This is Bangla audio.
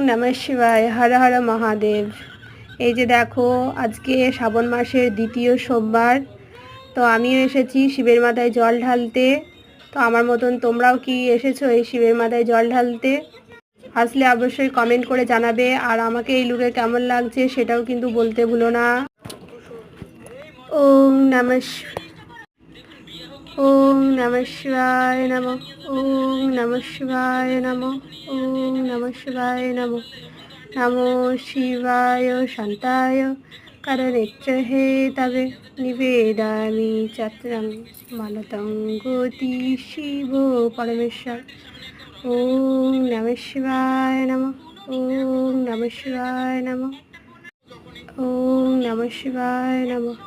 নমঃ শিবায়, হর হর মহাদেব। এই যে দেখো, আজকে শ্রাবণ মাসের দ্বিতীয় সোমবার। তো আমিও এসেছি শিবের মাথায় জল ঢালতে। তো আমার মতন তোমরাও কি এসেছো এই শিবের মাথায় জল ঢালতে? আসলে অবশ্যই কমেন্ট করে জানাবে, আর আমাকে এই লুকে কেমন লাগছে সেটাও কিন্তু বলতে ভুলো না। ওম নমঃ ওম নমঃ শিবায় নমঃ। ওম নমঃ শিবায় নমঃ। ওম নমঃ শিবায় নমঃ। নমো শিবায় শান্তায় করনেত্রহে তবে নিবেদামি চত্রং মানতং গতি শিব পরমেশ্বর। ওম নমঃ শিবায় নমঃ। ওম নমঃ শিবায় নমঃ। ওম নমঃ শিবায় নমঃ।